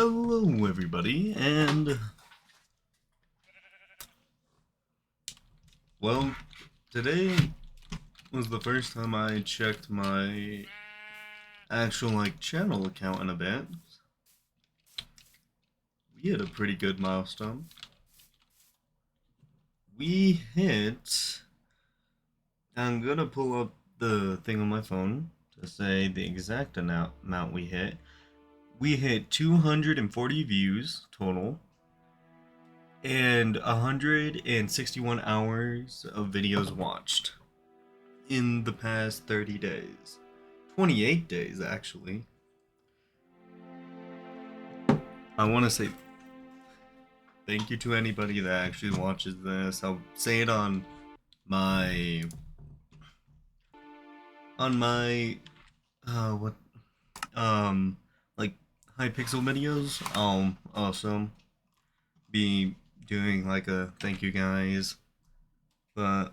Hello everybody, and well, today was the first time I checked my actual channel account in a bit. We hit a pretty good milestone. We hit, I'm gonna pull up the thing on my phone to say the exact amount we hit. We hit 240 views total and 161 hours of videos watched in the past 30 days. 28 days, actually. I want to say thank you to anybody that actually watches this. I'll say it on my what like high pixel videos. I'll also be doing like a thank you guys, but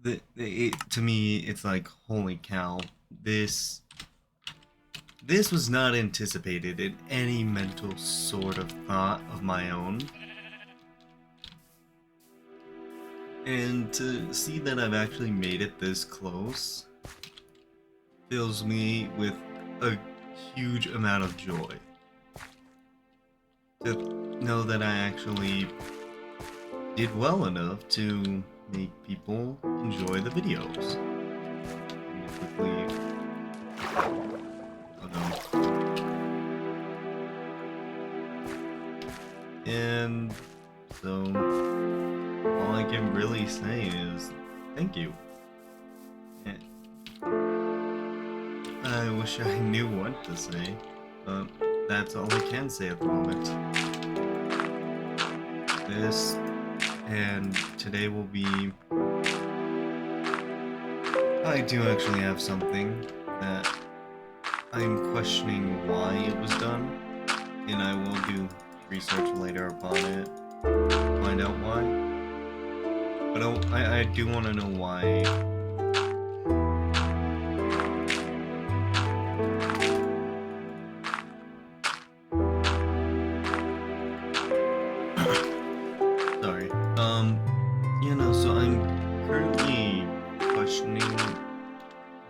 to me it's like holy cow, this was not anticipated in any mental sort of thought of my own. And to see that I've actually made it this close fills me with a huge amount of joy. To know that I actually did well enough to make people enjoy the videos. Quickly. Oh no. And so all I can really say is thank you. And I wish I knew what to say, but that's all I can say at the moment. This and today will be... I do actually have something that I'm questioning why it was done, and I will do research later upon it, find out why. But I do want to know why. Sorry. So I'm currently questioning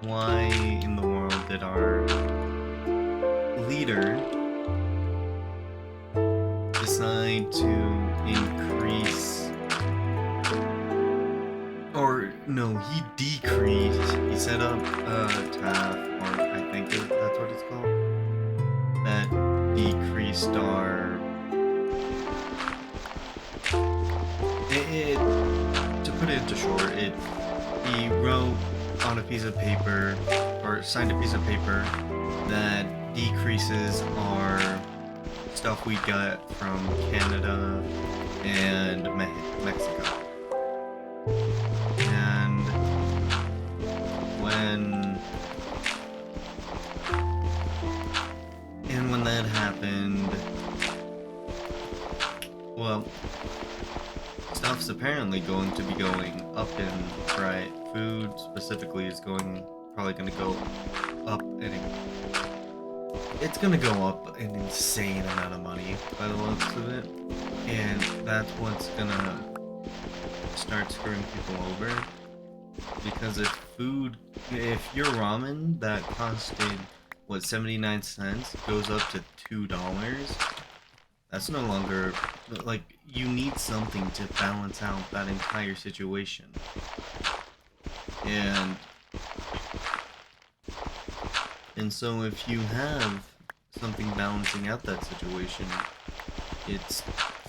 why in the world did our leader decide to increase, or no, he decreased. He set up a TAF, or I think that's what it's called, that decreased our... to put it into short, he wrote on a piece of paper, or signed a piece of paper, that decreases our stuff we got from Canada and Mexico. And when that happened, well, stuff's apparently going to be going up in price. Food specifically is probably going to go up, and it's going to go up an insane amount of money by the looks of it, and that's what's going to start screwing people over. Because if your ramen that costed 79 cents goes up to $2, that's no longer, like, you need something to balance out that entire situation. And so if you have something balancing out that situation, it's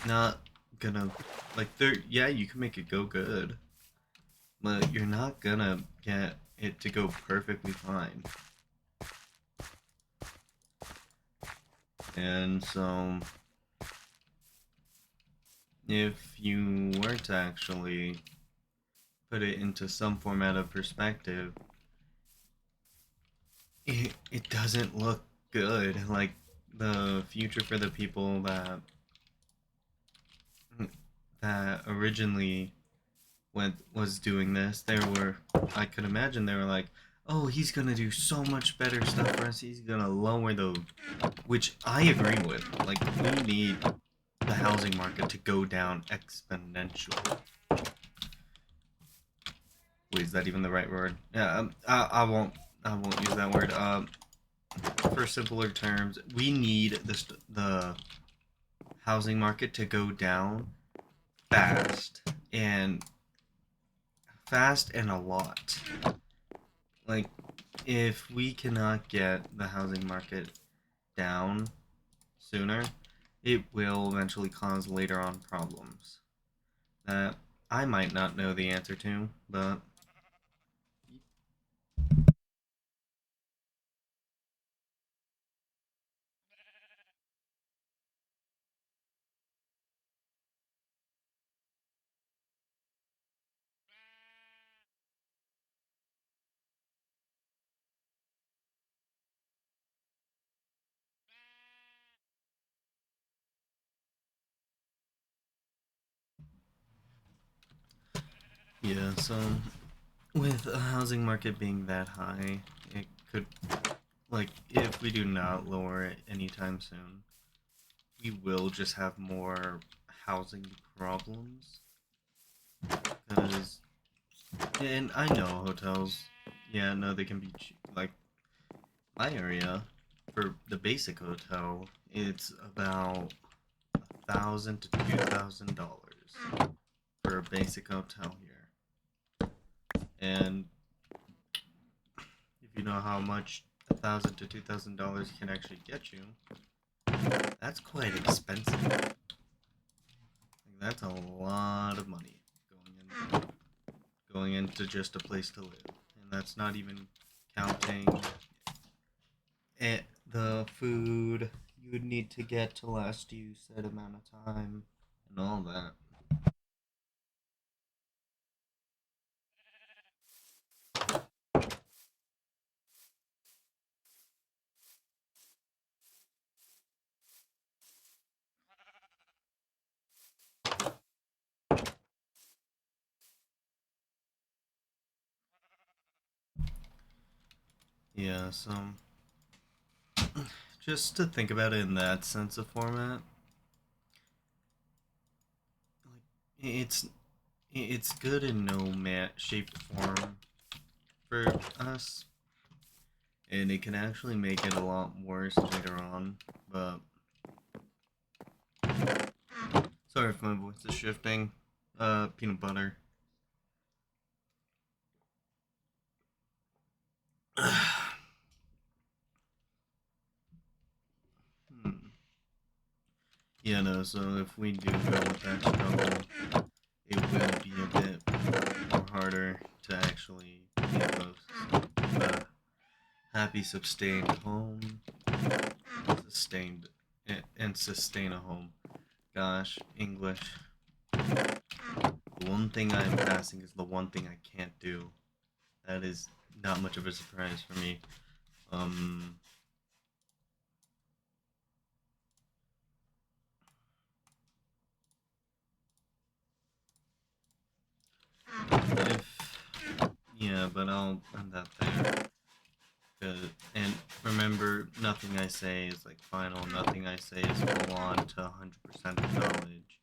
not gonna, like, yeah, you can make it go good, but you're not gonna get it to go perfectly fine. And so if you were to actually put it into some format of perspective, it doesn't look good. Like, the future for the people that originally was doing this, I could imagine they were like, oh, he's gonna do so much better stuff for us. He's gonna lower the, which I agree with. Like, we need the housing market to go down exponentially. Wait, is that even the right word? Yeah, I won't use that word. For simpler terms, we need the housing market to go down fast and fast and a lot. Like, if we cannot get the housing market down sooner, it will eventually cause later on problems that I might not know the answer to, but yeah, so with a housing market being that high, it could, like, if we do not lower it anytime soon, we will just have more housing problems. Because, and I know hotels, yeah, no, they can be cheap. Like, my area, for the basic hotel, it's about $1,000 to $2,000 for a basic hotel here. And if you know how much $1,000 to $2,000 can actually get you, that's quite expensive. Like, that's a lot of money going into just a place to live, and that's not even counting the food you would need to get to last you said amount of time and all that. Yeah, so just to think about it in that sense of format, like it's good in no shape or form for us, and it can actually make it a lot worse later on. But sorry if my voice is shifting. Peanut butter. Hmm. Yeah, no. So if we do go with that struggle, it will be a bit more harder to actually get those happy, sustained home, sustained and sustain a home. Gosh, English. The one thing I'm passing is the one thing I can't do. That is not much of a surprise for me. Um, if yeah, but I'll end that there. And remember, nothing I say is like final. Nothing I say is full on to 100% of knowledge.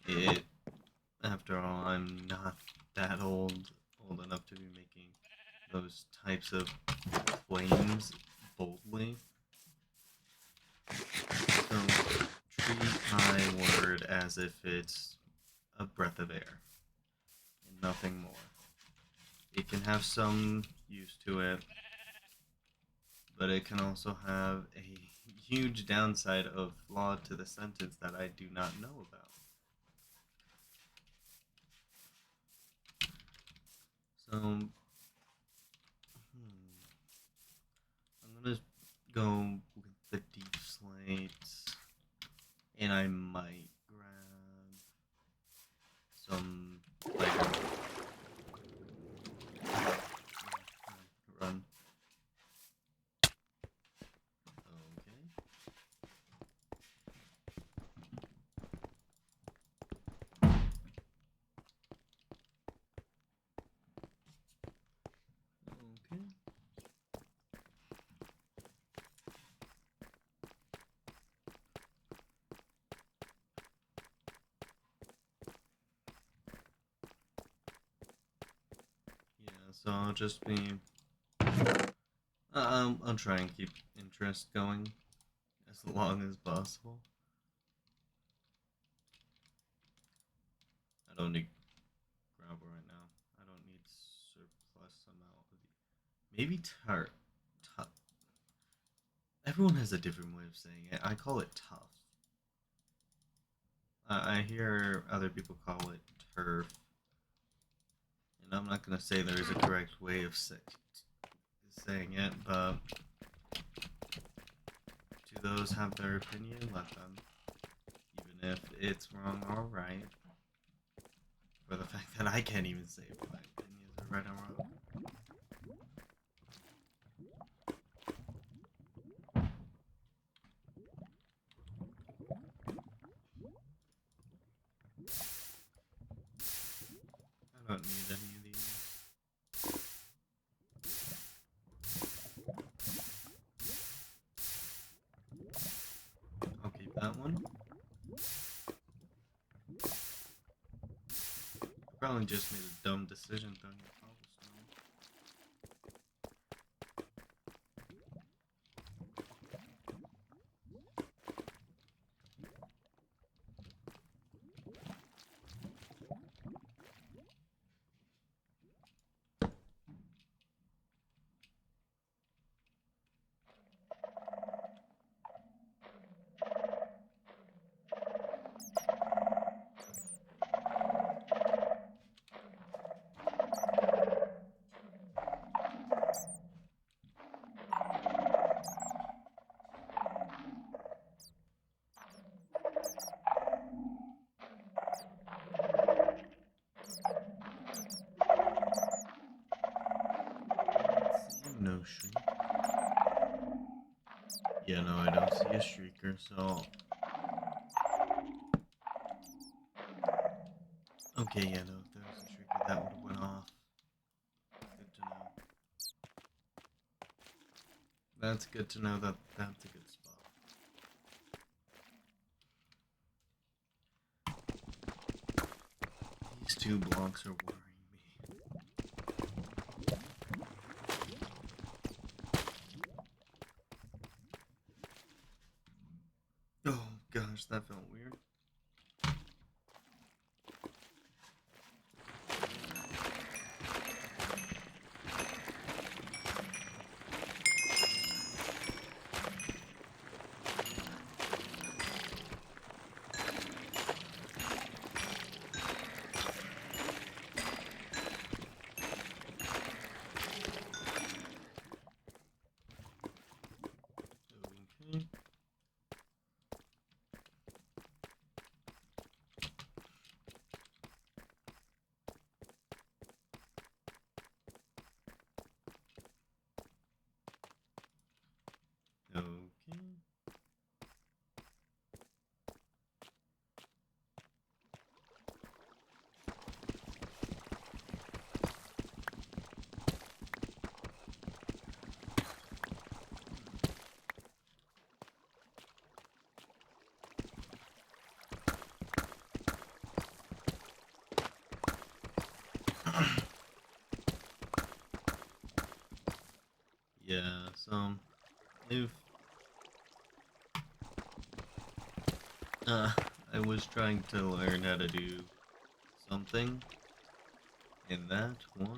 It, after all, I'm not that old enough to be making those types of claims boldly. So treat my word as if it's a breath of air and nothing more. It can have some use to it, but it can also have a huge downside of flaw to the sentence that I do not know about. So, I'm gonna go with the deep slates, and I might grab some lighter run. Okay. Okay. so I'll just be. I'll try and keep interest going as long as possible. I don't need gravel right now. I don't need surplus amount of the. Maybe tart. Everyone has a different way of saying it. I call it tough. I hear other people call it turf. And I'm not going to say there is a correct way of saying it, but to those have their opinion, let them. Even if it's wrong or right. For the fact that I can't even say if my opinions are right or wrong. I don't need any of these. I'll keep that one. Probably just made a dumb decision throwing the cobblestone. No shriek. Yeah, no, I don't see a shrieker, so. Okay, yeah, no, if there was a shrieker, that would have went off. Good to know. That's good to know that that's a good spot. These 2 blocks are worrying me. Oh gosh, that felt weird. Okay. Okay. Yeah, so if I was trying to learn how to do something, and that was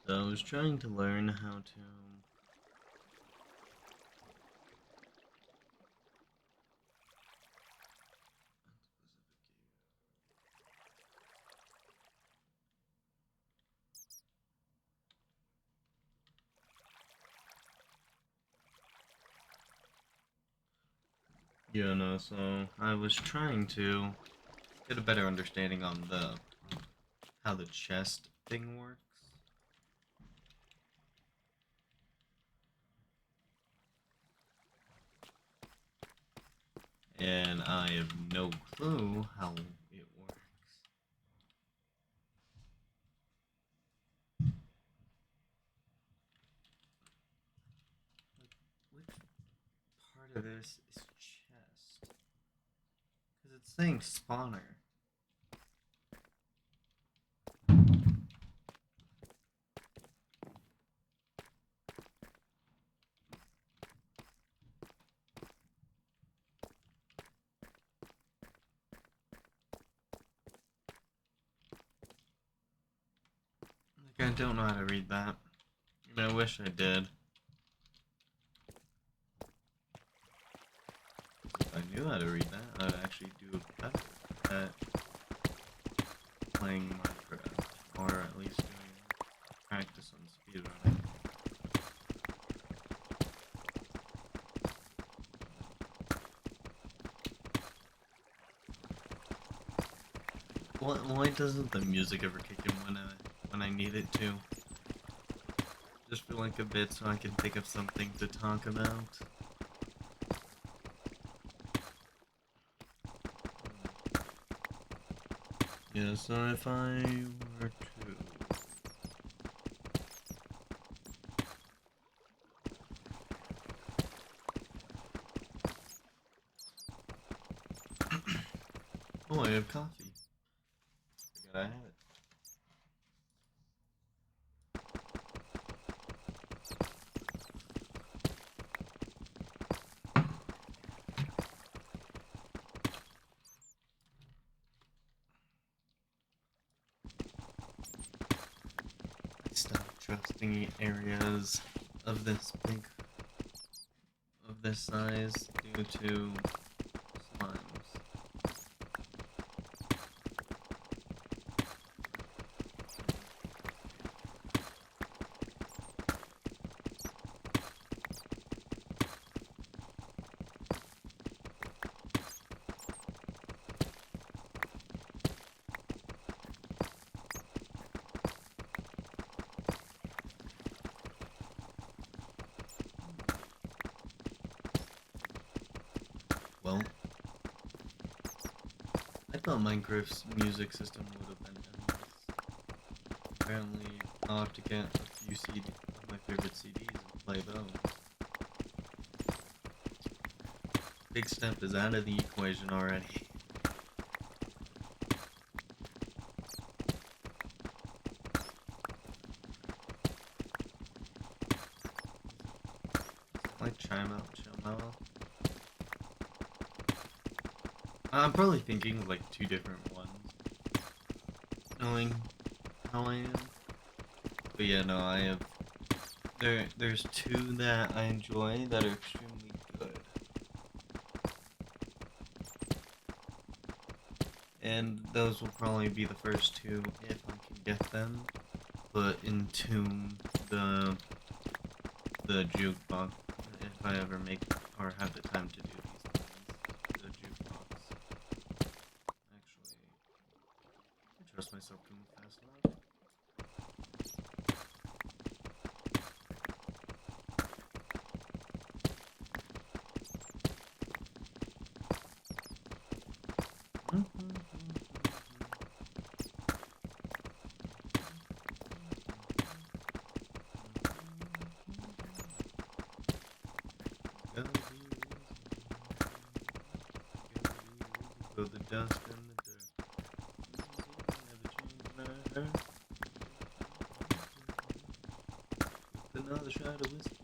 I was trying to learn how to. Yeah, no, so I was trying to get a better understanding on the how the chest thing works. and I have no clue how it works. Like, which part of this is chest? Because it's saying spawner. Like, I don't know how to read that. I mean, I wish I did. If I knew how to read that, I'd actually do better at playing Minecraft, or at least doing practice on speedrunning. Why doesn't the music ever kick in when I need it to? Just for like a bit so I can think of something to talk about. Yeah, so if I were to... Oh, I have coffee. Forgot I have it. I stopped trusting areas of this size due to slimes. Well, I thought Minecraft's music system would have been endless. Apparently, I'll have to get a few of my favorite CDs and play those. Big Step is out of the equation already. Like Chime Out, Chill Out. I'm probably thinking of like two different ones. Knowing how I am. But yeah, no, I have there's two that I enjoy that are extremely good. And those will probably be the first two if I can get them. But Entomb, the jukebox, if I ever make or have the time to do these things, the jukebox. Actually, I trust myself to move fast enough. Go the dust and the dirt. Never change my heart. With another shot of whiskey.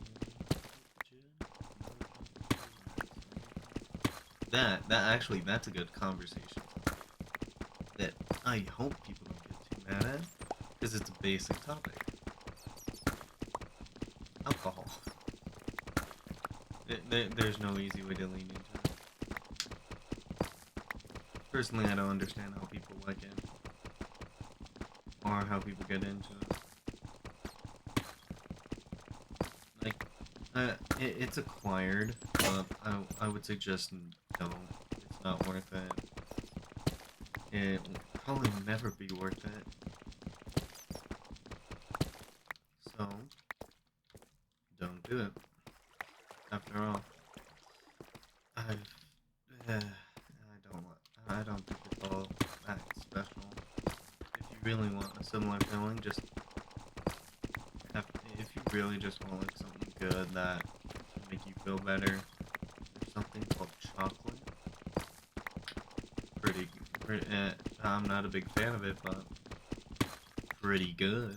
That's a good conversation that I hope people don't get too mad at, because it's a basic topic. Alcohol. There's no easy way to lean into it. Personally, I don't understand how people like it, or how people get into it. Like, it's acquired, but I would suggest don't. It's not worth it. It will probably never be worth it. So, don't do it. After all, I've I don't think it's all that special. If you really want a similar feeling, just have, if you really just want like something good that can make you feel better, there's something called chocolate. Pretty, I'm not a big fan of it, but pretty good.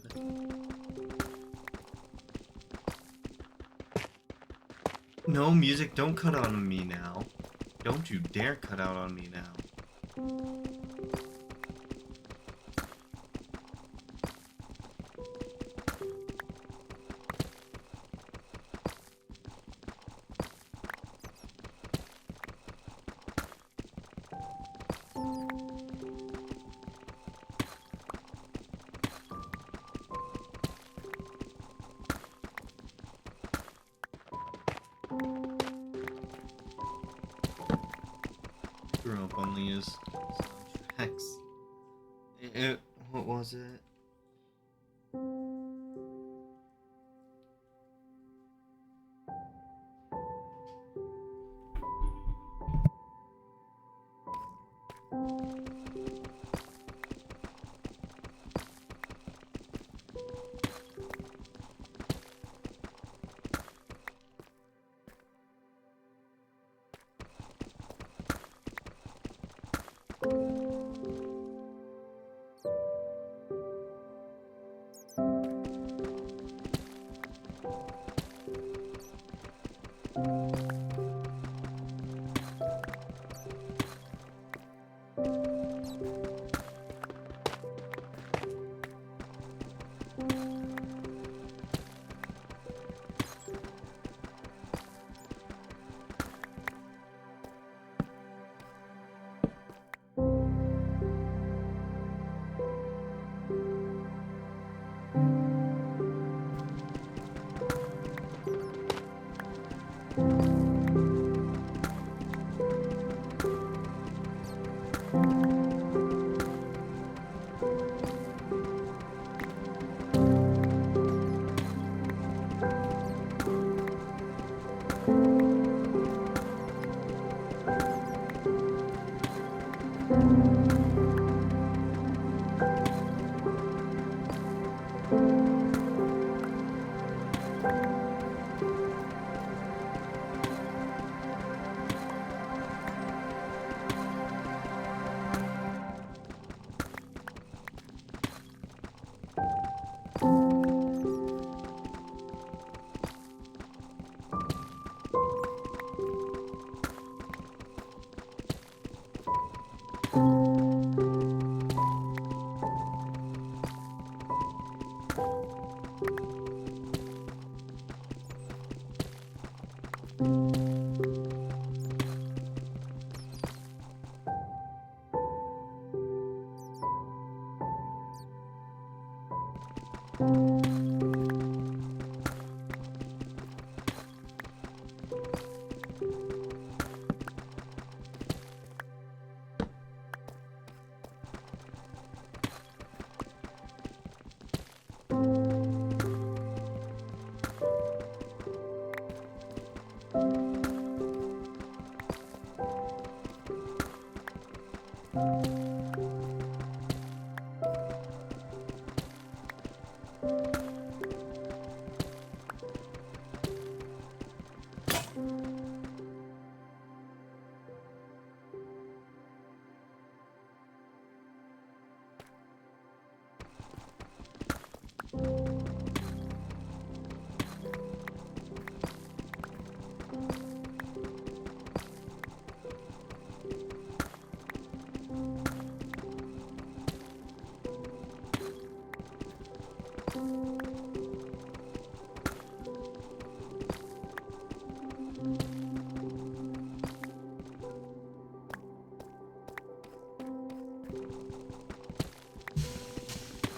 No, music, don't cut out on me now. Don't you dare cut out on me now. Grew up on these soundtracks. What was it?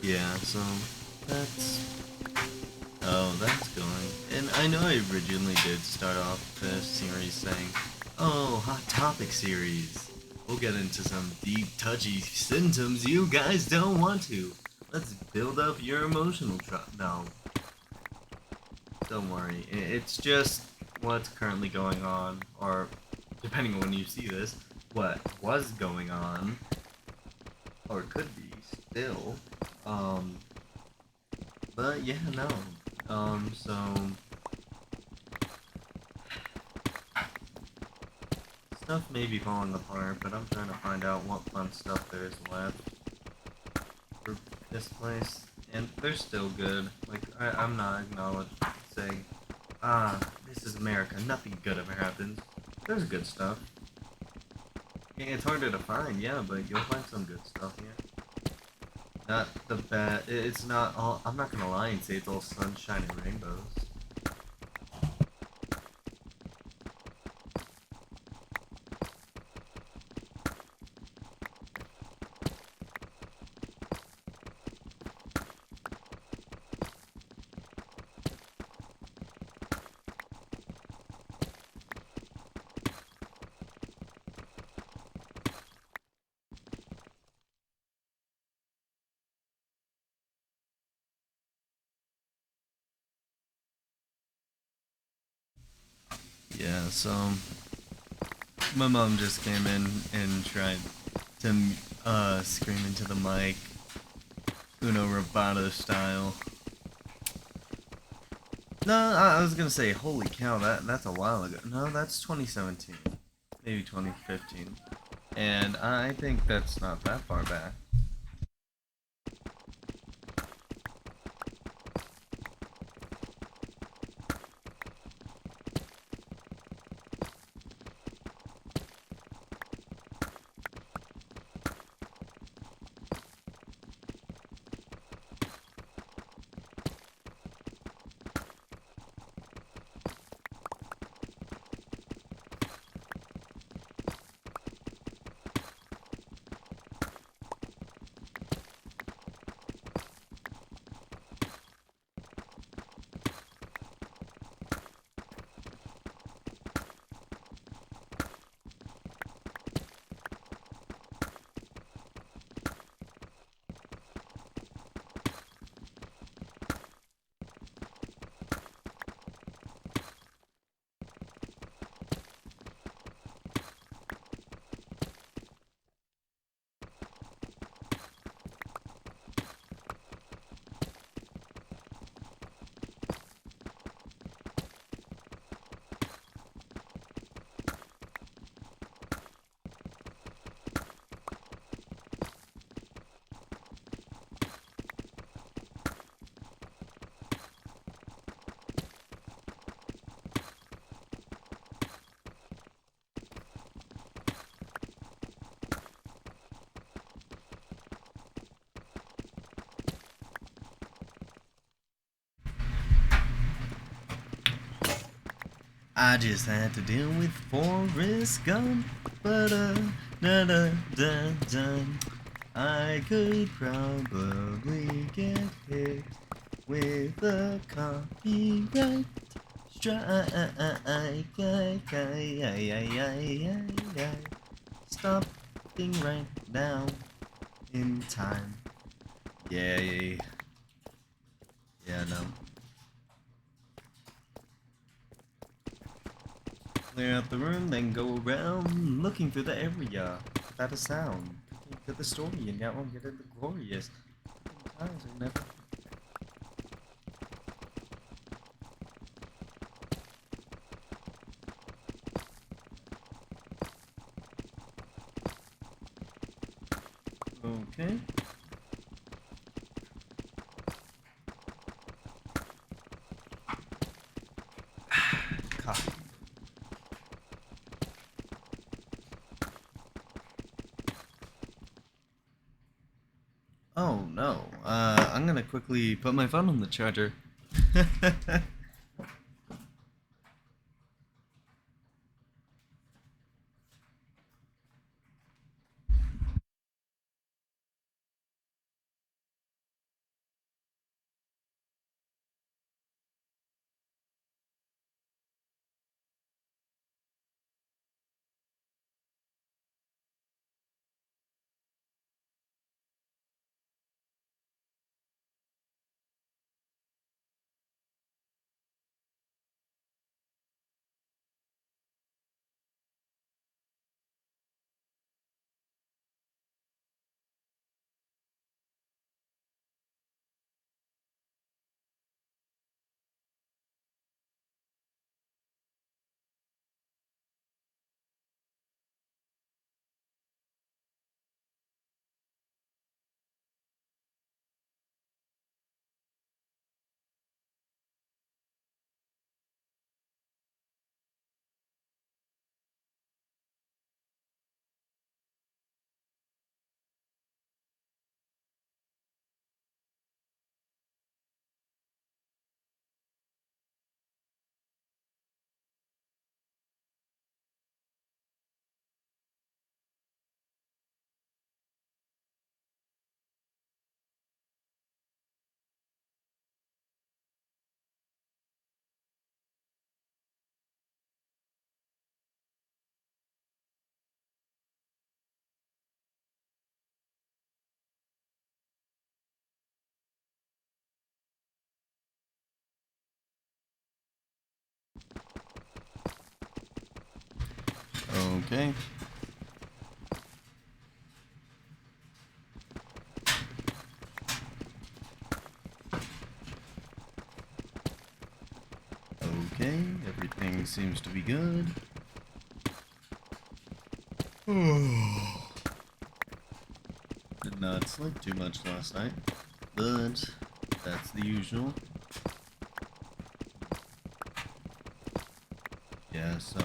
Yeah, so that's oh, that's going. And I know I originally did start off this series saying, oh, hot topic series. We'll get into some deep, touchy symptoms you guys don't want to. Let's build up your emotional no. Don't worry. It's just what's currently going on, or depending on when you see this, what was going on, or could be still. Um, but yeah, no. So stuff may be falling apart, but I'm trying to find out what fun stuff there is left for this place, and they're still good. Like I'm not saying, this is America. Nothing good ever happens. There's good stuff. Yeah, it's harder to find, yeah, but you'll find some good stuff here. Not the bad. It's not all. I'm not gonna lie and say it's all sunshine and rainbows. Yeah, so my mom just came in and tried to scream into the mic, Uno Roboto style. No, I was gonna say, holy cow, that's a while ago. No, that's 2017, maybe 2015, and I think that's not that far back. I just had to deal with Forrest Gump, but da da da da. I could probably get hit with a copyright strike. Stopping right now in time. Yeah, yeah, no. Clear out the room, then go around looking through the area without a sound. Get the story and now get it glorious. Times are never. Okay. Coffee. Oh no. I'm gonna quickly put my phone on the charger. Okay. Okay, everything seems to be good. Did not sleep too much last night, but that's the usual. Yeah, so...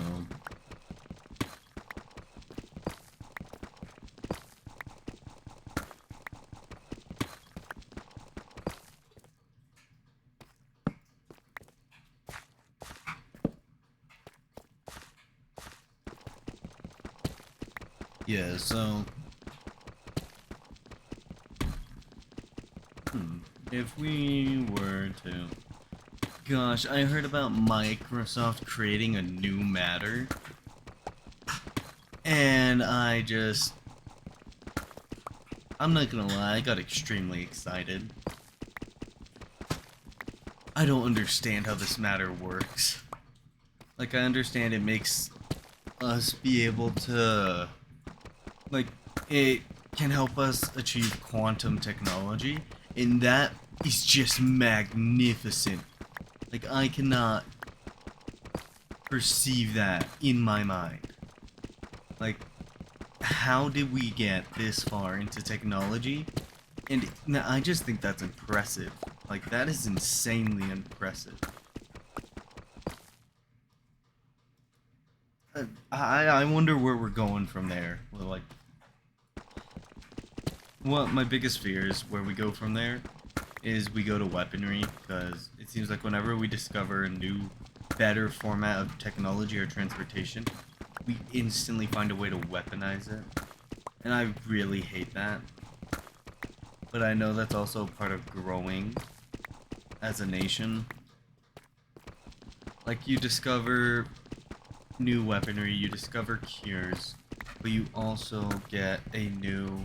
Yeah, so... If we were to... Gosh, I heard about Microsoft creating a new matter. And I'm not gonna lie, I got extremely excited. I don't understand how this matter works. Like, I understand it makes us be able to... Like, it can help us achieve quantum technology, and that is just magnificent. Like, I cannot perceive that in my mind. Like, how did we get this far into technology? And I just think that's impressive. Like, that is insanely impressive. I wonder where we're going from there. Well, like, well, my biggest fear is where we go from there is we go to weaponry, because it seems like whenever we discover a new, better format of technology or transportation, we instantly find a way to weaponize it. And I really hate that. But I know that's also part of growing as a nation. Like, you discover new weaponry, you discover cures, but you also get a new...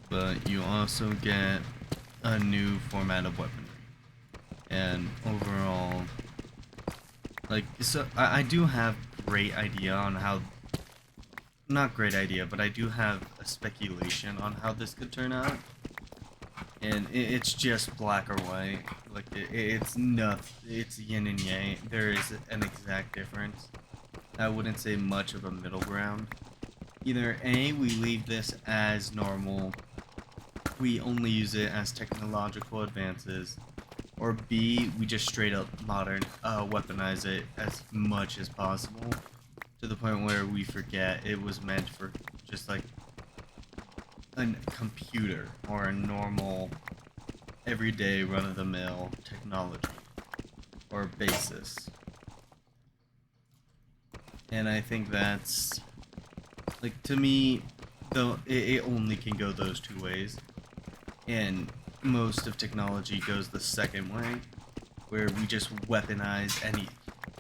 But you also get a new format of weaponry. And overall, like, so I do have great idea on how, not great idea, but I do have a speculation on how this could turn out. And it's just black or white. Like, it's nothing, it's yin and yang. There is an exact difference. I wouldn't say much of a middle ground. Either A, we leave this as normal, we only use it as technological advances, or B, we just straight up weaponize it as much as possible, to the point where we forget it was meant for just like a computer or a normal, everyday run-of-the-mill technology or basis. And I think that's, like, to me, though, it only can go those two ways. And most of technology goes the second way, where we just weaponize any...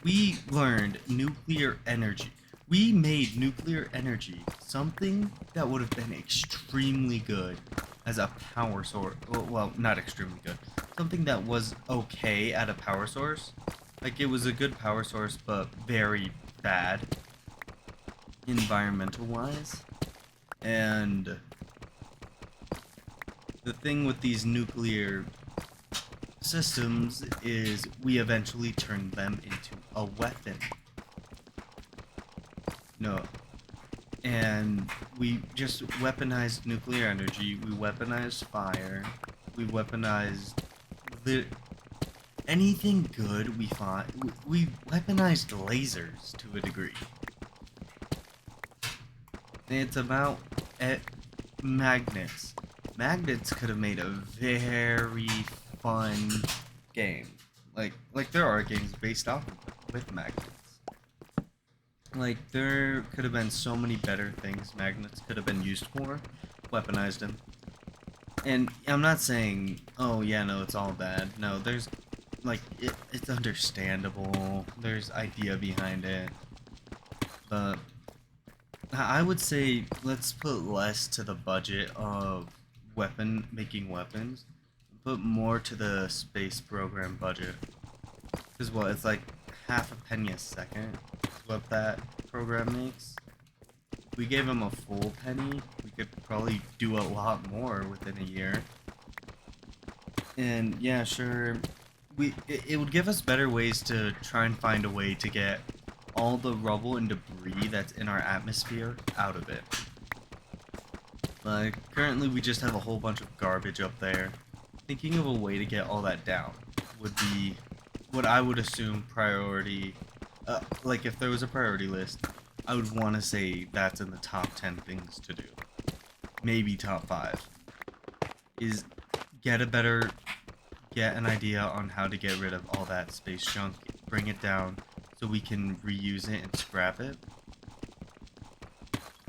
We learned nuclear energy. We made nuclear energy something that would have been extremely good as a power source. Well, not extremely good. Something that was okay at a power source. Like, it was a good power source, but very bad environmental-wise. And the thing with these nuclear systems is we eventually turn them into a weapon. No. And we just weaponized nuclear energy, we weaponized fire, we weaponized anything good we find. We weaponized lasers to a degree. It's about magnets. Magnets could have made a very fun game. Like there are games based off of with magnets. Like, there could have been so many better things magnets could have been used for. Weaponized them. And I'm not saying, oh yeah, no, it's all bad. No, there's, like, it's understandable. There's idea behind it. But I would say let's put less to the budget of making weapons, put more to the space program budget. Because what, it's like half a penny a second is what that program makes. If we gave them a full penny, we could probably do a lot more within a year. And yeah, sure, it would give us better ways to try and find a way to get all the rubble and debris that's in our atmosphere out of it. Like, currently we just have a whole bunch of garbage up there. Thinking of a way to get all that down would be what I would assume priority. Like, if there was a priority list, I would want to say that's in the top 10 things to do. Maybe top 5. Is get a better, get an idea on how to get rid of all that space junk, bring it down so we can reuse it and scrap it.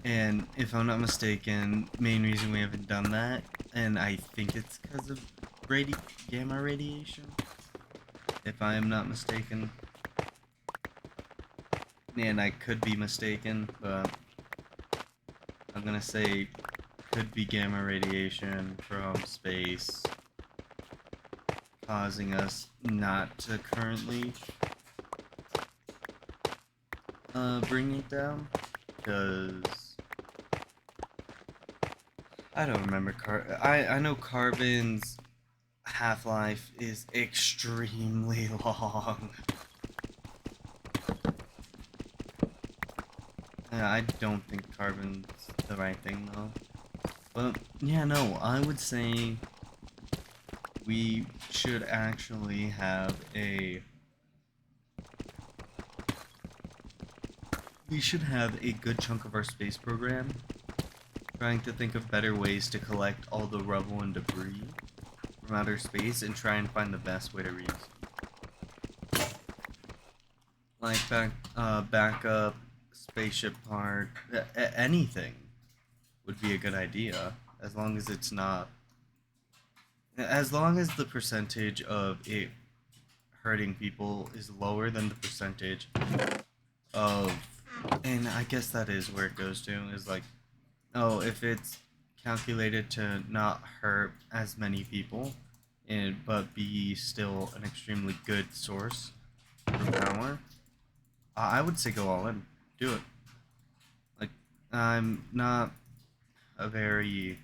And if I'm not mistaken, main reason we haven't done that, and I think it's because of gamma radiation, if I am not mistaken. And I could be mistaken, but I'm gonna say could be gamma radiation from space causing us not to currently bring it down, because I don't remember I know carbon's half-life is extremely long. I don't think carbon's the right thing though. But yeah, no, I would say we should actually have a good chunk of our space program trying to think of better ways to collect all the rubble and debris from outer space and try and find the best way to reuse it. Like backup spaceship part, anything would be a good idea, as long as it's not, as long as the percentage of it hurting people is lower than the percentage of, and I guess that is where it goes to, is like, oh, if it's calculated to not hurt as many people, and but be still an extremely good source for power, I would say go all in, do it. Like, I'm not a very,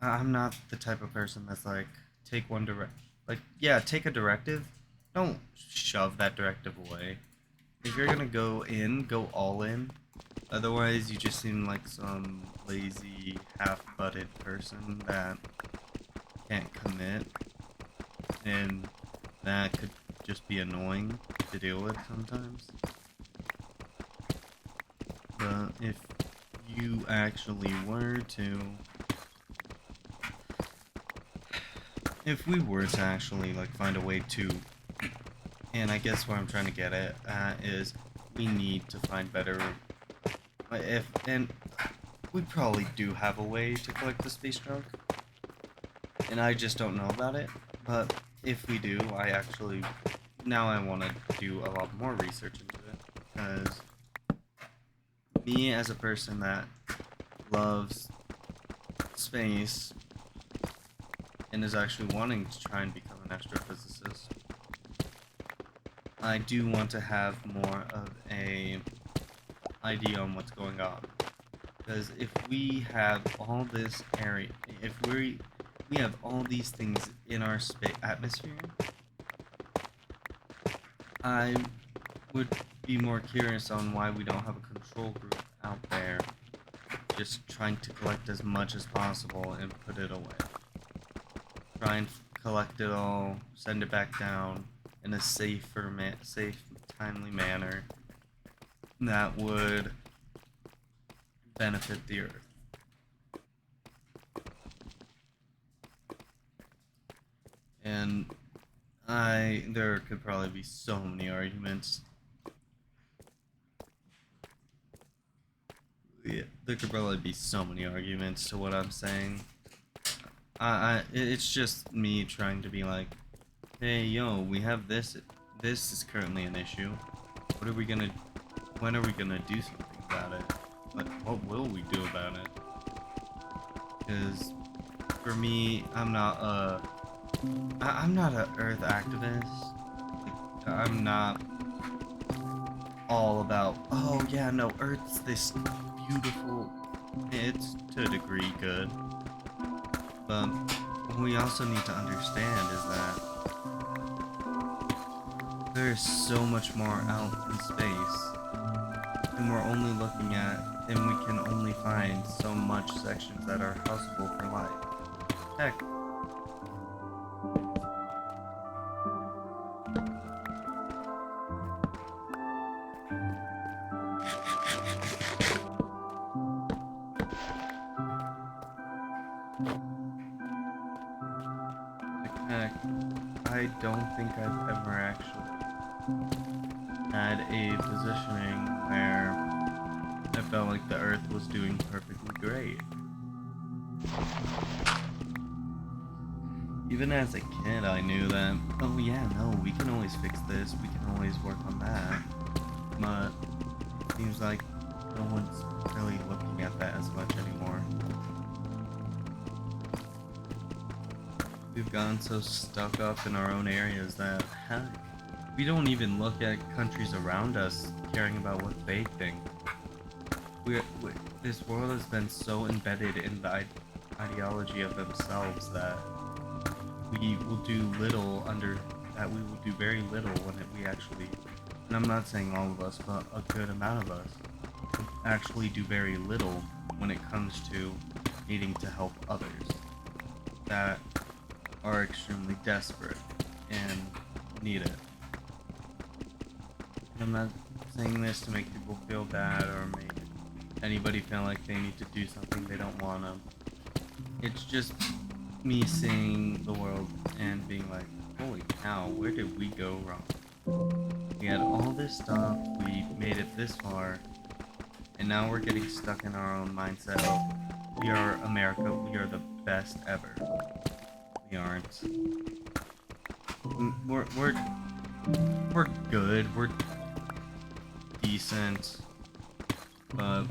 I'm not the type of person that's like, take one direct, like, yeah, take a directive, don't shove that directive away. If you're gonna go in, go all in. Otherwise, you just seem like some lazy, half-butted person that can't commit, and that could just be annoying to deal with sometimes. But if you actually were to, if we were to actually like find a way to, and I guess what I'm trying to get at is we need to find better, and we probably do have a way to collect the space junk, and I just don't know about it. But if we do, now I want to do a lot more research into it, because me as a person that loves space and is actually wanting to try and become an astrophysicist, I do want to have more of a idea on what's going on. Because if we have all this area, if we have all these things in our atmosphere, I would be more curious on why we don't have a control group out there just trying to collect as much as possible and put it away. Try and collect it all, send it back down in a safe, timely manner that would benefit the Earth. And there could probably be so many arguments. Yeah, there could probably be so many arguments to what I'm saying. It's just me trying to be like, hey, yo, we have this. This is currently an issue. What are we gonna? When are we gonna do something about it, but what will we do about it? Because for me, I'm not a Earth activist. Like, I'm not all about, oh yeah, no, Earth's this beautiful. It's to a degree good, but what we also need to understand is that there's so much more out in space, and we're only looking at, and we can only find so much sections that are housable for life. Heck, heck, I don't think I've ever actually had a positioning where I felt like the Earth was doing perfectly great. Even as a kid, I knew that, oh yeah, no, we can always fix this, we can always work on that. But it seems like no one's really looking at that as much anymore. We've gotten so stuck up in our own areas that, heck, we don't even look at countries around us caring about what they think. This world has been so embedded in the ideology of themselves that we will do little we will do very little when we actually, and I'm not saying all of us, but a good amount of us, actually do very little when it comes to needing to help others that are extremely desperate and need it. And I'm not saying this to make people feel bad or make anybody feel like they need to do something they don't want to. It's just me seeing the world and being like, holy cow, where did we go wrong? We had all this stuff, we made it this far, and now we're getting stuck in our own mindset of, we are America, we are the best ever. We aren't. We're good, we're decent, but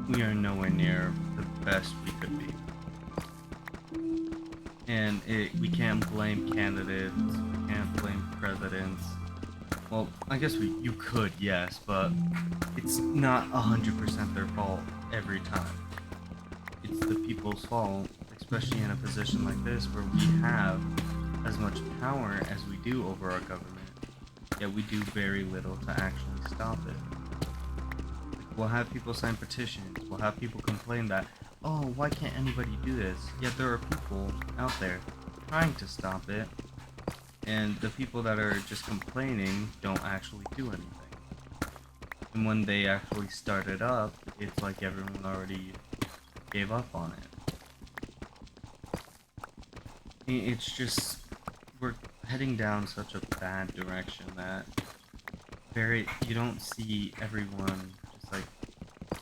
we are nowhere near the best we could be. And we can't blame candidates, we can't blame presidents. Well, I guess you could, yes, but it's not 100% their fault every time. It's the people's fault, especially in a position like this where we have as much power as we do over our government, yet we do very little to actually stop it. We'll have people sign petitions, we'll have people complain that, oh, why can't anybody do this? Yet there are people out there trying to stop it, and the people that are just complaining don't actually do anything. And when they actually start it up, it's like everyone already gave up on it. It's just, we're heading down such a bad direction that you don't see everyone just like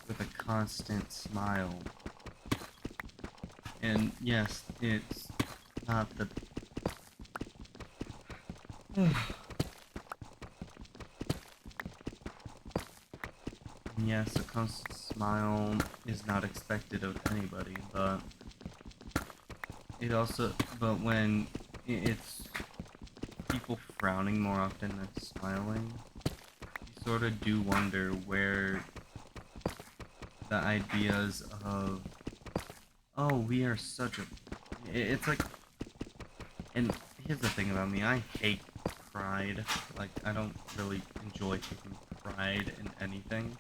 with a constant smile. And yes, it's not the yes, a constant smile is not expected of anybody, but when it's people frowning more often than smiling, you sort of do wonder where the ideas of, oh, we are such a, it's like, and here's the thing about me, I hate pride. Like, I don't really enjoy taking pride in anything,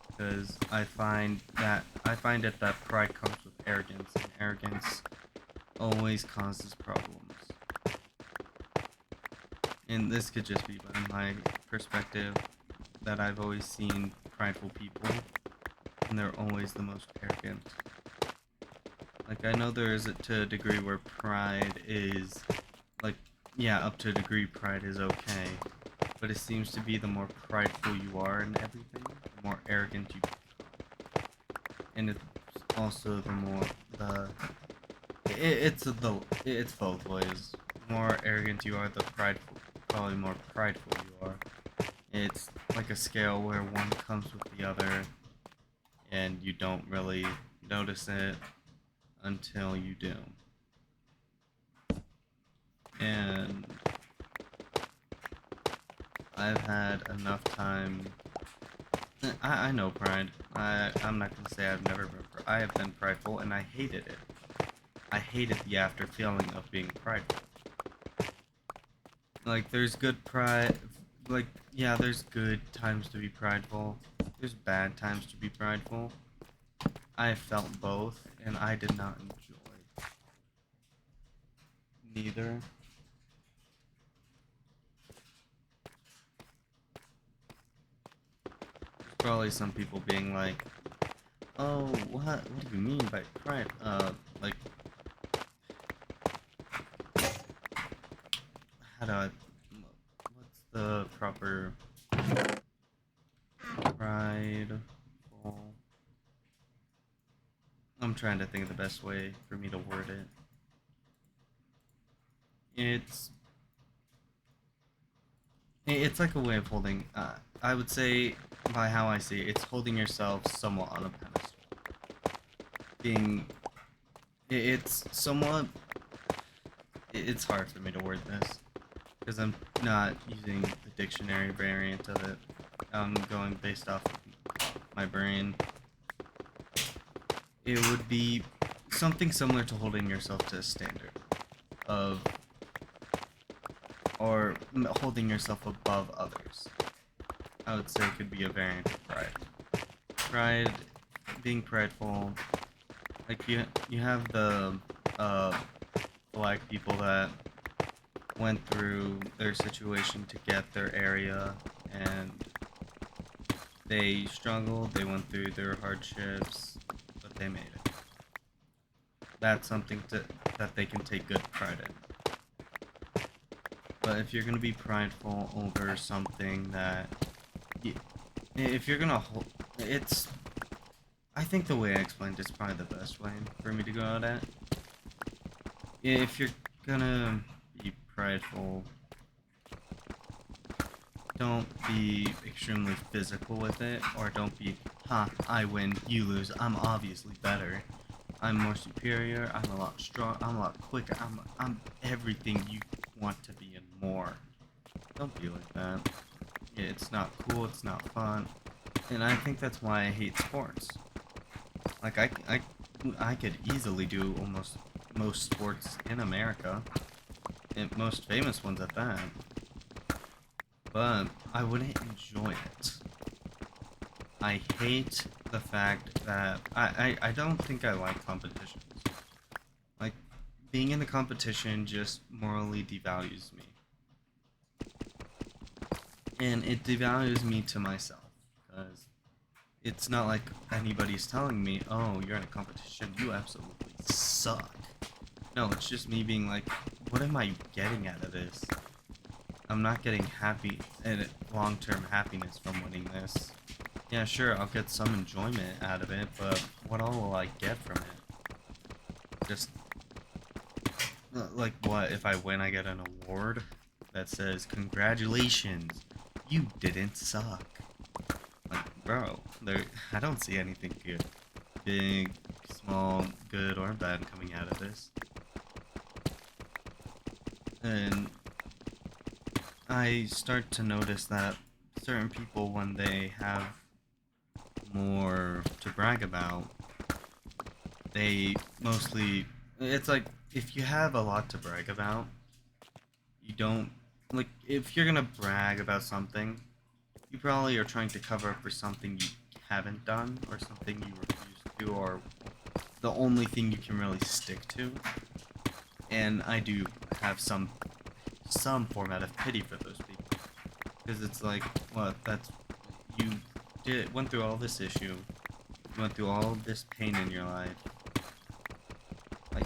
because I find it that pride comes with arrogance, and arrogance always causes problems. And this could just be by my perspective, that I've always seen prideful people, and they're always the most arrogant. Like, I know there is to a degree where pride is, like, yeah, up to a degree pride is okay, but it seems to be the more prideful you are in everything, the more arrogant you become. And it's also the more, it's both ways. The more arrogant you are, probably more prideful you are. It's like a scale where one comes with the other and you don't really notice it until you do. And I've had enough time. I know pride. I'm not gonna say I've never been. I have been prideful, and I hated it. I hated the after feeling of being prideful. Like, there's good pride. Like, yeah, there's good times to be prideful. There's bad times to be prideful. I felt both, and I did not enjoy neither. There's probably some people being like, "Oh, what? What do you mean by pride? Like, how do I? What's the proper prideful?" I'm trying to think of the best way for me to word it. It's it's like a way of holding. I would say, by how I see it, it's holding yourself somewhat on a pedestal. Being, it's somewhat. It's hard for me to word this because I'm not using the dictionary variant of it. I'm going based off of my brain. It would be something similar to holding yourself to a standard of, or holding yourself above others. I would say it could be a variant of pride. Pride, being prideful, like you have the uh, black people that went through their situation to get their area, and they struggled, they went through their hardships, but they made it. That's something that they can take good pride in. But if you're gonna be prideful over something that, if you're gonna hold, it's, I think the way I explained it's probably the best way for me to go out at. If you're gonna be prideful, don't be extremely physical with it, or don't be, I win, you lose, I'm obviously better. I'm more superior, I'm a lot strong, I'm a lot quicker, I'm everything you want to be and more. Don't be like that. It's not cool, it's not fun. And I think that's why I hate sports. Like, I could easily do almost most sports in America, and most famous ones at that, but I wouldn't enjoy it. I hate the fact that I don't think I like competitions. Like, being in the competition just morally devalues me. And it devalues me to myself, because it's not like anybody's telling me, oh, you're in a competition, you absolutely suck. No, it's just me being like, what am I getting out of this? I'm not getting happy and long-term happiness from winning this. Yeah, sure, I'll get some enjoyment out of it, but what all will I get from it? Just, like, what? If I win, I get an award that says, congratulations, you didn't suck. Like, bro, I don't see anything good. Big, small, good, or bad coming out of this. And I start to notice that certain people, when they have more to brag about, they mostly, it's like, if you have a lot to brag about, you don't, like, if you're gonna brag about something, you probably are trying to cover up for something you haven't done, or something you refuse to, or the only thing you can really stick to. And I do have some format of pity for those people, because it's like, well, that's, you went through all this issue, you went through all this pain in your life, like,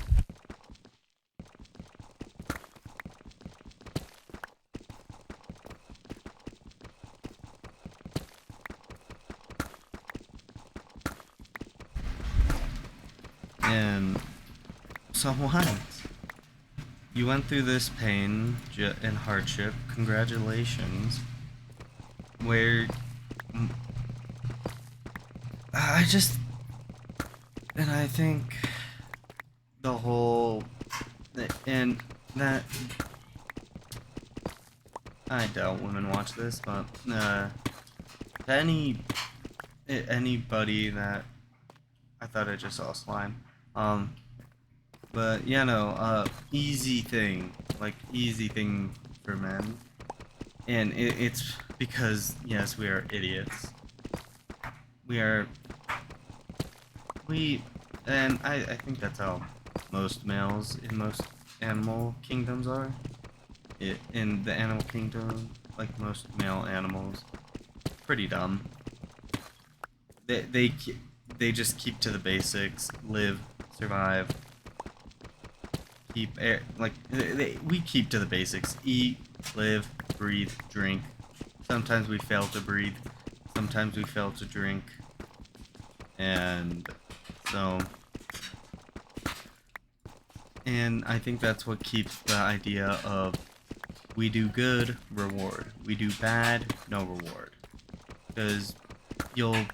and so what? You went through this pain and hardship, congratulations. where I just, and I think the whole, and that, I doubt women watch this, but anybody that, I thought I just saw slime, but yeah, no, easy thing for men, and it's because, yes, we are idiots. We are, we, and I think that's how most males in most animal kingdoms are. In the animal kingdom, like most male animals, pretty dumb. They, they, they just keep to the basics, live, survive, keep air, like, we keep to the basics, eat, live, breathe, drink. Sometimes we fail to breathe, sometimes we fail to drink, and so, and I think that's what keeps the idea of we do good, reward. We do bad, no reward. Because you'll,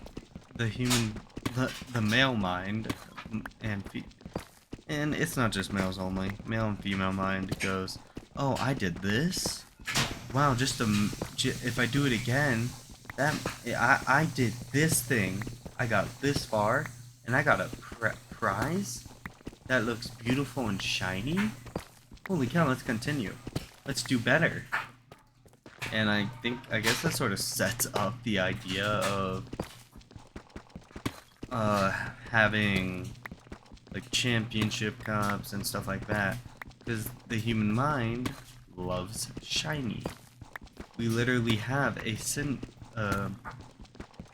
the male mind, and it's not just males only, male and female mind goes, oh, I did this? Wow, if I do it again, I did this thing, I got this far, and I got a prize that looks beautiful and shiny? Holy cow, let's continue. Let's do better. And I guess that sort of sets up the idea of having like championship cups and stuff like that, because the human mind loves shiny. We literally have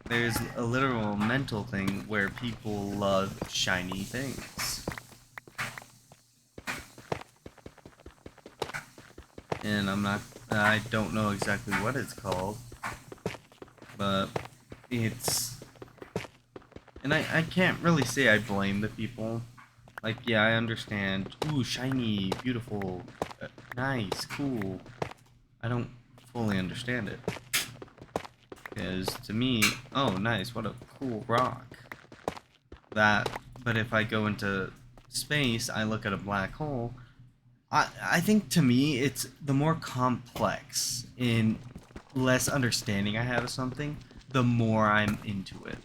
there's a literal mental thing where people love shiny things. And I don't know exactly what it's called, but and I can't really say I blame the people. Like, yeah, I understand, ooh, shiny, beautiful, nice, cool. I don't fully understand it. Because to me, oh, nice, what a cool rock. But if I go into space, I look at a black hole, I think to me, it's the more complex and less understanding I have of something, the more I'm into it.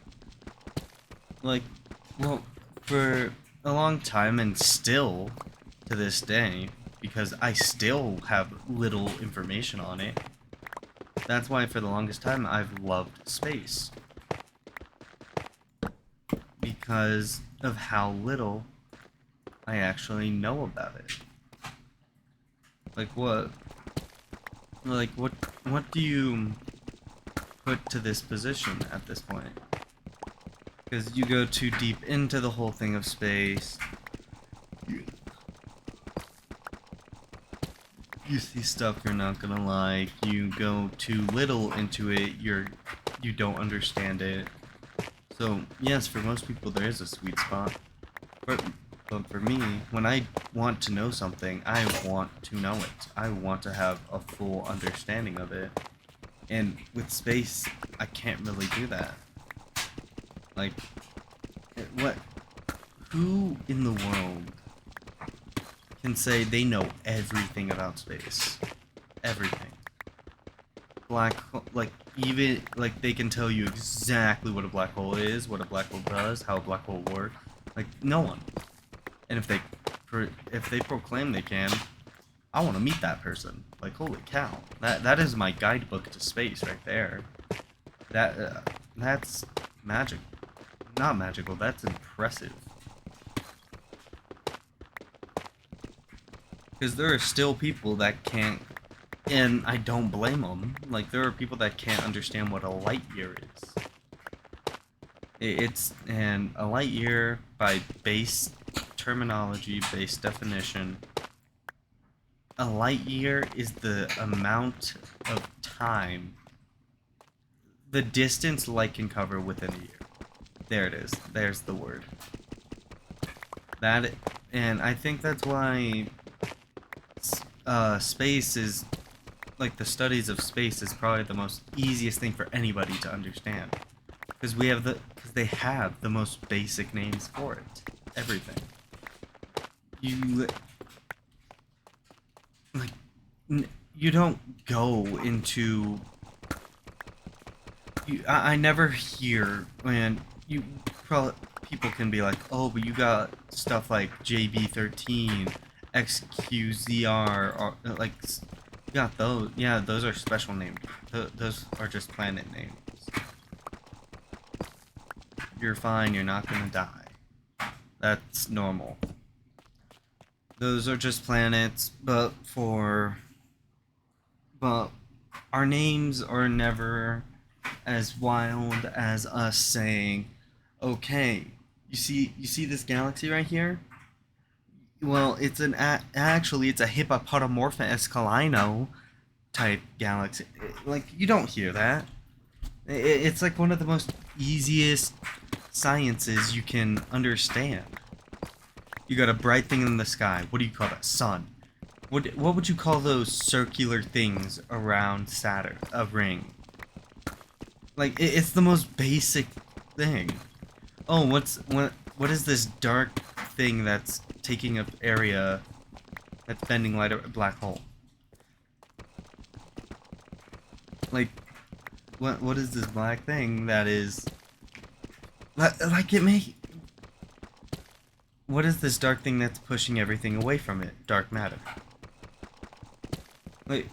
Like, well, for a long time and still to this day, because I still have little information on it, that's why for the longest time I've loved space. Because of how little I actually know about it. Like what do you put to this position at this point? Because you go too deep into the whole thing of space. You see stuff you're not gonna like. You go too little into it. You don't understand it. So yes, for most people there is a sweet spot. But for me, when I want to know something, I want to know it. I want to have a full understanding of it. And with space, I can't really do that. Like, what? Who in the world can say they know everything about space? Everything. Black hole, like, even, like, they can tell you exactly what a black hole is, what a black hole does, how a black hole works. Like, no one. And if they proclaim they can, I want to meet that person. Like, holy cow, that is my guidebook to space right there. That's magic, not magical. That's impressive. Because there are still people that can't, and I don't blame them. Like, there are people that can't understand what a light year is. And a light year, by base terminology, base definition, a light year is the amount of time, the distance light can cover within a year. There it is. There's the word. And I think that's why space is like the studies of space is probably the most easiest thing for anybody to understand because they have the most basic names for it. Everything. You like you don't go into I never hear when you probably people can be like, oh, but you got stuff like JB13, XQZR, or like you got those. Yeah, those are special names. Those are just planet names. You're fine. You're not gonna die. That's normal. Those are just planets, but our names are never as wild as us saying, okay, you see this galaxy right here? Well, actually it's a Hippopotamo Escalino type galaxy. Like you don't hear that. It's like one of the most easiest sciences you can understand. You got a bright thing in the sky. What do you call that? Sun. What would you call those circular things around Saturn? A ring. Like it's the most basic thing. Oh, what is this dark thing that's taking up area that's bending light? A black hole. Like what is this black thing that is like it may what is this dark thing that's pushing everything away from it? Dark matter.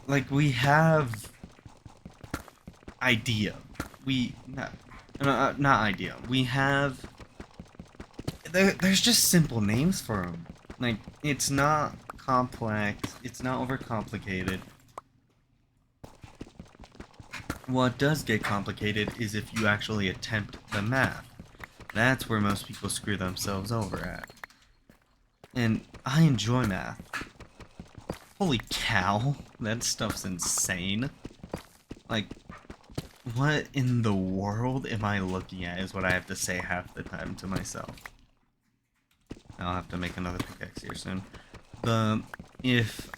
Like we have idea. We not idea. We have there's just simple names for them. Like it's not complex. It's not overcomplicated. What does get complicated is if you actually attempt the math. That's where most people screw themselves over at. And I enjoy math. Holy cow, that stuff's insane. Like, what in the world am I looking at is what I have to say half the time to myself. I'll have to make another pickaxe here soon. But if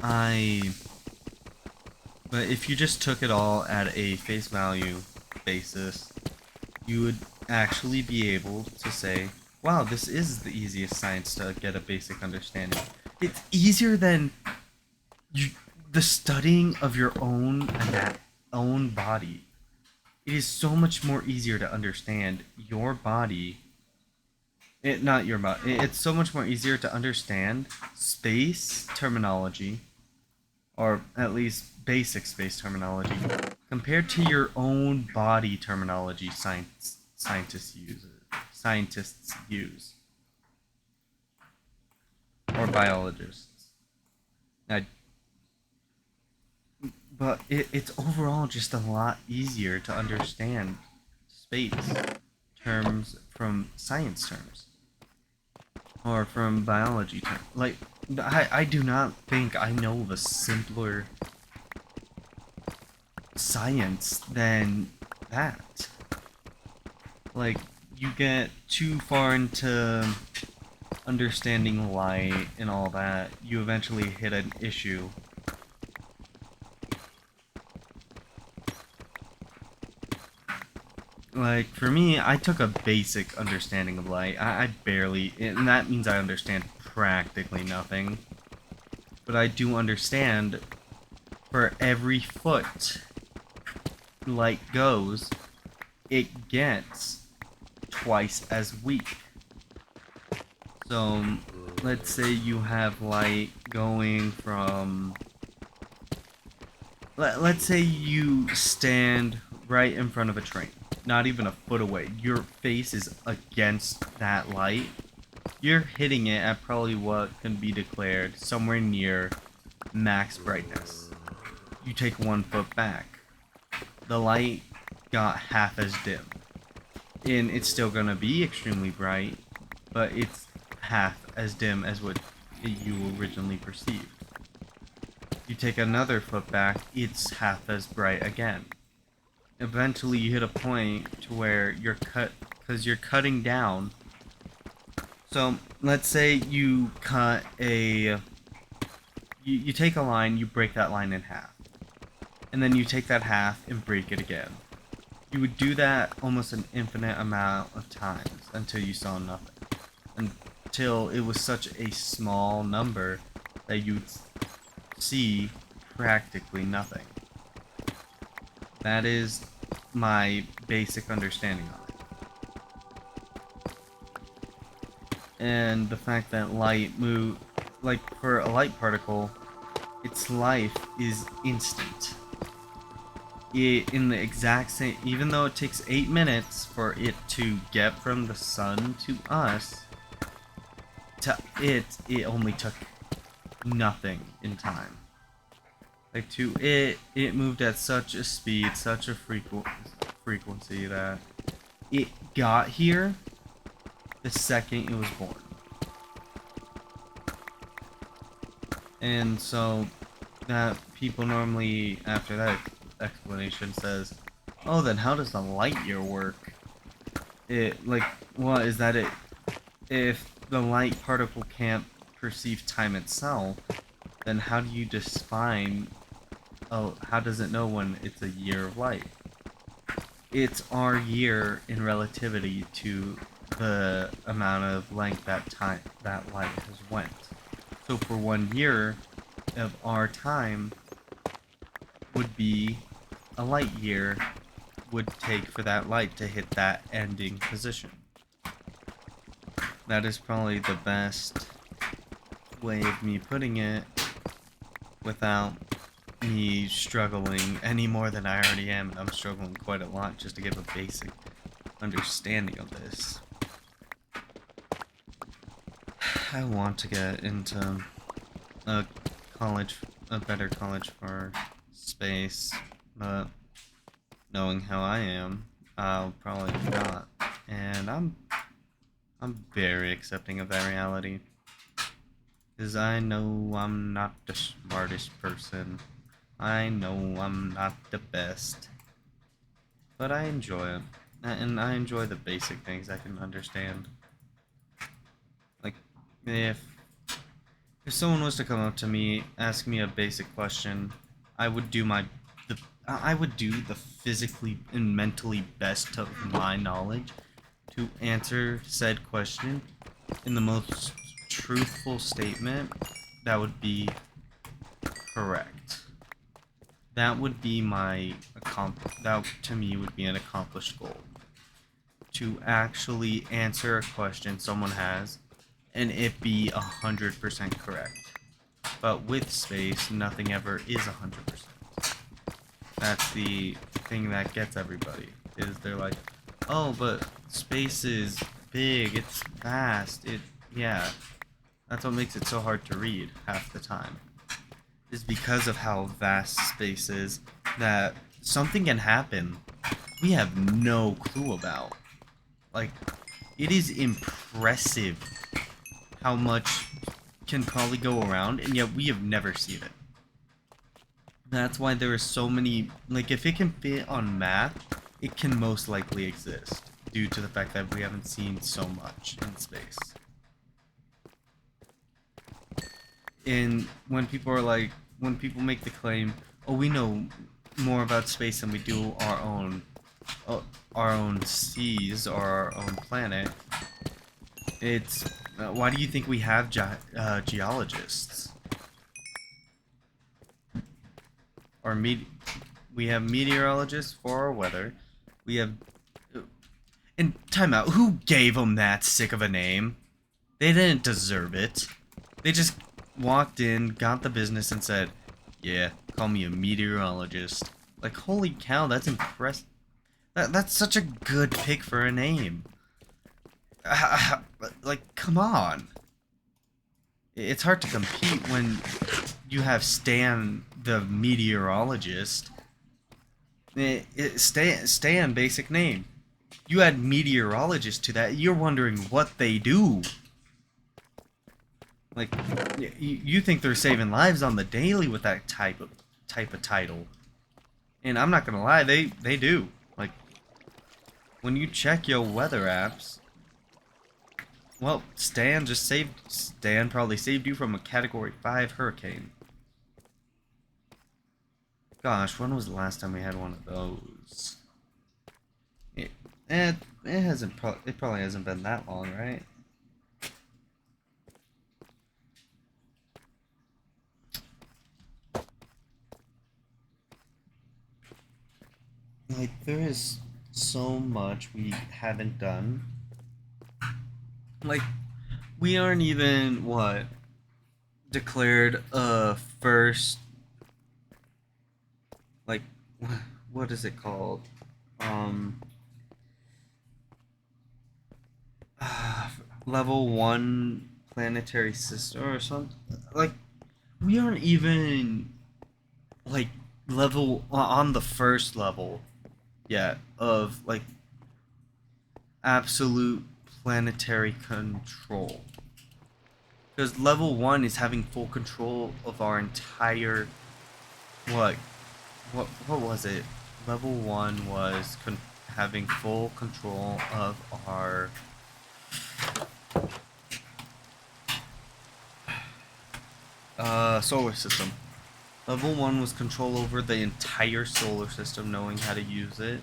you just took it all at a face value basis, you would actually be able to say, wow, this is the easiest science to get a basic understanding. It's easier than the studying of your own body. It is so much more easier to understand your body. Not your body. It's so much more easier to understand space terminology, or at least basic space terminology, compared to your own body terminology scientists use, or biologists. Now, but it's overall just a lot easier to understand space terms from science terms, or from biology terms. Like, I do not think I know of a simpler science than that. Like, you get too far into understanding light and all that, you eventually hit an issue. Like, for me, I took a basic understanding of light. I barely, and that means I understand practically nothing. But I do understand for every foot light goes, it gets twice as weak. So, let's say you have light going from... Let's say you stand right in front of a train. Not even a foot away. Your face is against that light. You're hitting it at probably what can be declared somewhere near max brightness. You take 1 foot back. The light got half as dim. And it's still gonna be extremely bright, but it's half as dim as what you originally perceived. You take another foot back, it's half as bright again. Eventually you hit a point to where you're cutting down. So let's say you cut you take a line, you break that line in half. and then you take that half and break it again. You would do that almost an infinite amount of times until you saw nothing. Until it was such a small number that you'd see practically nothing. That is my basic understanding of it. And the fact that light move, like for a light particle, its life is instant. In the exact same, even though it takes 8 minutes for it to get from the sun to us, it only took nothing in time. Like to it moved at such a speed, such a frequency that it got here the second it was born. And so that people normally, after that explanation, says, oh, then how does the light year work? It, like, what is that? It, if the light particle can't perceive time itself, then how do you define, oh, how does it know when it's a year of light? It's our year in relativity to the amount of length that light has went. So for 1 year of our time would be a light year would take for that light to hit that ending position. That is probably the best way of me putting it without me struggling any more than I already am, and I'm struggling quite a lot just to give a basic understanding of this. I want to get into a better college for space, but knowing how I am, I'll probably not. And I'm very accepting of that reality. Because I know I'm not the smartest person. I know I'm not the best. But I enjoy it. And I enjoy the basic things I can understand. Like, if someone was to come up to me, ask me a basic question, I would do the physically and mentally best of my knowledge to answer said question in the most truthful statement that would be correct. That would be that to me would be an accomplished goal. To actually answer a question someone has and it be 100% correct. But with space, nothing ever is 100%. That's the thing that gets everybody, is they're like, oh, but space is big, it's vast, yeah. That's what makes it so hard to read half the time. Is because of how vast space is, that something can happen we have no clue about. Like, it is impressive how much can probably go around, and yet we have never seen it. That's why there are so many, like, if it can fit on map, it can most likely exist, due to the fact that we haven't seen so much in space. And when people make the claim, oh, we know more about space than we do our own seas or our own planet, it's, why do you think we have geologists? We have meteorologists for our weather. We have... And time out, who gave them that sick of a name? They didn't deserve it. They just walked in, got the business, and said, yeah, call me a meteorologist. Like, holy cow, that's impressive. That's such a good pick for a name. Like, come on. It's hard to compete when you have Stan, the meteorologist. Stan, basic name. You add meteorologist to that, you're wondering what they do. Like, you think they're saving lives on the daily with that type of title. And I'm not gonna lie, they do. Like, when you check your weather apps, well, Stan probably saved you from a Category 5 hurricane. Gosh, when was the last time we had one of those? It, it hasn't. It probably hasn't been that long, right? Like there is so much we haven't done. Like we aren't even what declared a first like what is it called? Um, level one planetary system or something. Like we aren't even like level on the first level yet of like absolute planetary control. Because level one is having full control of our entire what what was it? Level one was having full control of our solar system. Level one was control over the entire solar system, knowing how to use it.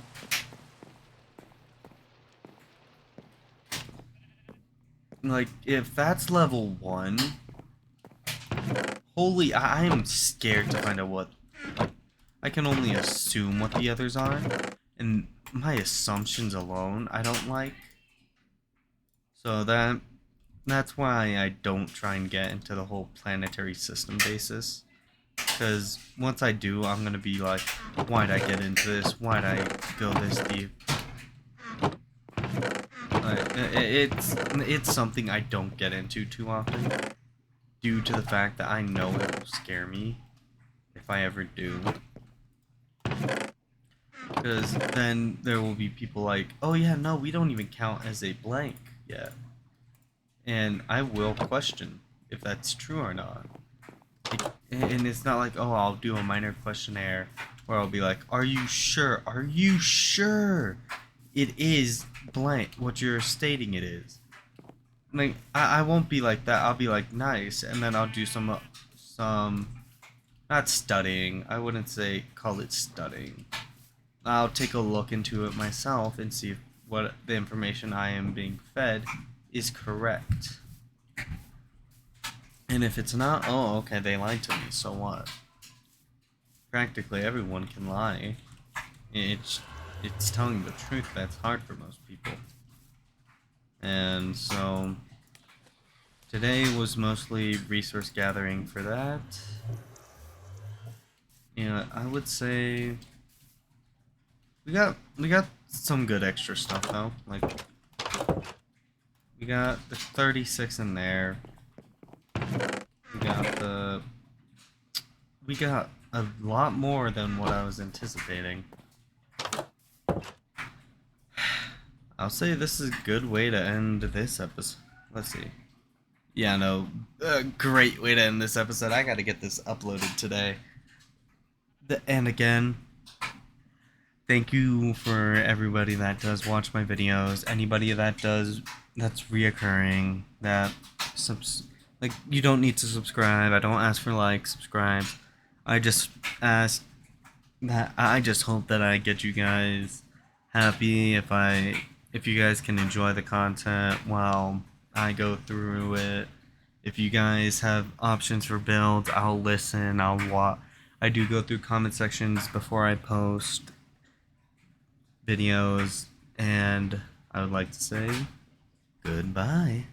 Like if that's level one, holy, I am scared to find out what. Like, I can only assume what the others are, and my assumptions alone I don't like. So that's why I don't try and get into the whole planetary system basis. Because once I do, I'm gonna be like, why'd I get into this? Why'd I go this deep? It's something I don't get into too often, due to the fact that I know it will scare me if I ever do. Because then there will be people like, oh yeah, no, we don't even count as a blank yet. And I will question if that's true or not. And it's not like, oh, I'll do a minor questionnaire where I'll be like, are you sure? Are you sure it is blank what you're stating it is? Like, I won't be like that. I'll be like, nice. And then I'll do some, not studying. I wouldn't say call it studying. I'll take a look into it myself and see if what the information I am being fed is correct. And if it's not, oh, okay, they lied to me, so what? Practically everyone can lie. It's telling the truth that's hard for most people. And so today was mostly resource gathering for that. I would say we got some good extra stuff though. Like we got the 36 in there. We got a lot more than what I was anticipating. I'll say this is a good way to end this episode. Let's see. Yeah, no, a great way to end this episode. I gotta get this uploaded today. And again, thank you for everybody that does watch my videos. Anybody that's reoccurring, like, you don't need to subscribe. I don't ask for likes, subscribe. I just ask that I just hope that I get you guys happy if you guys can enjoy the content while I go through it. If you guys have options for builds, I'll listen, I do go through comment sections before I post videos, and I would like to say goodbye.